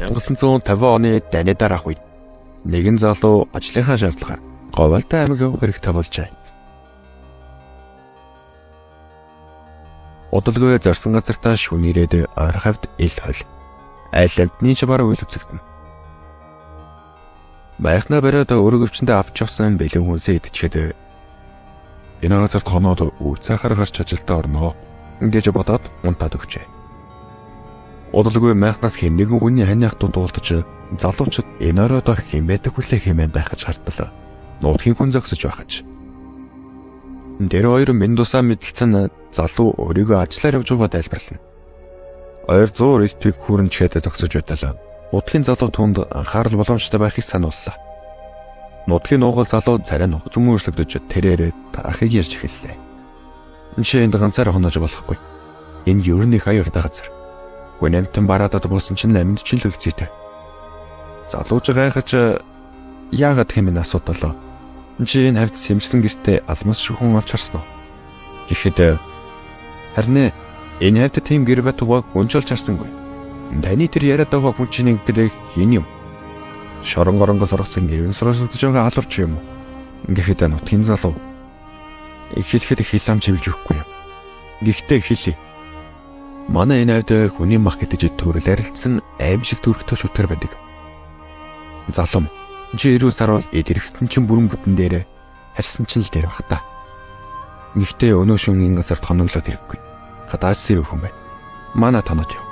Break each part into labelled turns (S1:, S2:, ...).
S1: 1950 оны дайны дараах үед нэгэн залуу ажлынхаа шаардлагаар Говьалтай аймаг явах хэрэгтэй болжээ. Удалгүй зорсон газартаа шөнө ирээд ойр хавьд ил хол. Айл амтны ч бараг үйл үзэгдэнэ. Байхнаа бариад өргөвчөндөө авч явсан бэлэн хүнсээ идчихэд энэ газарт хоноод үрцэхаар гарч ажилдаа орноо гэж бодоод унтаад өгчээ. Удалгүй майхнаас хэмнэгэн хүний ханиах дуудуулж залуучууд энэ оройд хэмээдэг хүлээ хэмээн байх гэж хардлаа. Нутгийн хүн зогсож байхаж. Тэр хоёр минь тусаа мэдэлцэн залуу өөрийгөө ажиллаар явж байгаа тайлбарлана. 200 респект хүрэнчгээд зогсож байталаа. Нутгийн залуу түнд анхаарал боломжтой байхыг санууллаа. Нутгийн нуугал залуу царай нуух зүмөрслөгдөж тэрээр дараахыг ярьж эхэллээ. Энд ганцаар хонож болохгүй. Энэ ерөнхий хаяртай газар. Гүнэмтэн бараадад буусан чинь амьд чинь л үлцээтэй. Залууж гайхаж яагаад хэмээн асуудалаа. Чи энэ хавьд сэмжлэн гэртээ алмас шүхэн олж харсан уу? Гэхдээ харин энэ хавьд тийм гэр байтугай хүнжүүлж харсангүй. Таны тэр яриад байгаа хүн чинь гэдэг хин юм? Шоронгоронгоос орсон гэрэн суралцж байгаа алуурч юм уу? Гэхдээ нутгийн залуу эхлэхэд хилам чивлж өгөхгүй юм. Гэхдээ хэлээ. Манай энэ хавьд хүний мах гэдэг төрөл арилцсан аим шиг төрхтэй шүтэр байдаг. Залуу чи 90 сар бол эдэрхтэн чин бүрэн бүтэн дээр харьсан чинь л дээр баг та. Гэхдээ өнөө шөнийн газарт хоноглоод ирэхгүй. Хадаас сэр хүн байна. Манай танаад яв.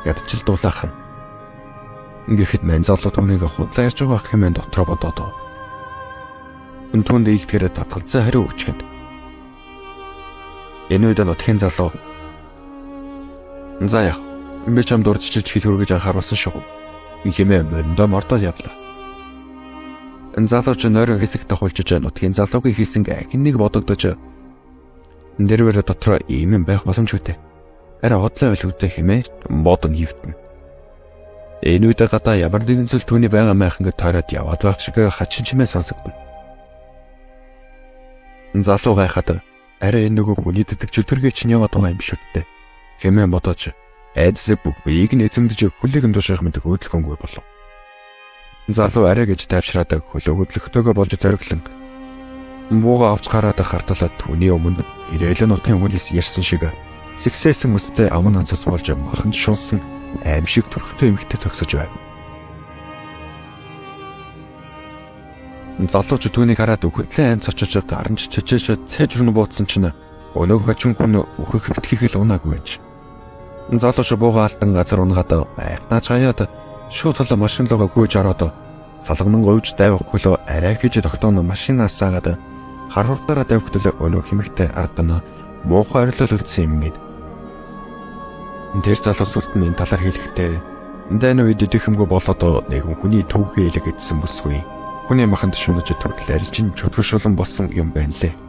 S1: Ядчил дуулаах юм. Ингээд мэн залуу түүнийг худлаа ярьж байгаа хэмээн дотроо бодоод. Өнтөнд ийсгэрэ татгалзаа хариу өгчэнд. Энэ үед нутгийн залуу "За яах. Би чам дурдчиж хэл хүргэж анхааруулсан шүү." Хэмээн мөрөндөө мордол явлаа. Энэ залууч нойрон хэсэг тохиолжиж нутгийн залуугийн хийсэн ахиныг бодогдож нэрвэр дотроо ийм юм байх боломжгүй. Арай хотлоо байл үдэ хэмээн бодон хөвтөн. Энэ үед гадаа ямар нэгэн зүйл түүний байгаа майхан гэж тойроод яваад байх шиг хачин чимээ сонсогдно. Залуу гайхаад арай энэ нөгөө хүний дэдэг чөлтөргээ чинь яваад байгаа юм биш үдэ хэмээн бодож айдсаг бүгдийг нэзэмдэж хүлээгэн дуушаах мэт хөдөлгөөнгүй болов. Залуу арай гэж тайвшраад хөлөө хөдлөхтөөгөө болж зориглон. Мууга авч гараад харталаад түүний өмнө ирээлэн нутгийн хүнээс ярьсан шиг сэгсээсэн өстэй аман хацас болж маханд шунсан аим шиг төрхтэй эмэгтэй зогсож байв. Залууч түүнийг хараад үхэлээ айн цочож гарч чичээж цэжрэн буудсан чинь өнөөх хачин хүн өөхөх хөвтгийхэл унаагүй байж. Залууч бууга алтан газар унгаад байхнаач хаяад шууд толо машин руугаа гүйж ороод салганан говьж дайвах хөлөө арай хийж тогтооно машинаас саагаад хар хурдаараа давхтал өнөөх хэмэгтэй ардна муухай арилал үлдсэн юм гээд. Тэр залуу сүлт нь энэ талаар хэлэхдээ энэ үед идэхэмгүй болоод нэгэн хүний төвхий илэг идсэн бүсгүй. Хүний маханд шунаж төрөл арилжин чөлгөшүүлэн болсон юм байна лээ.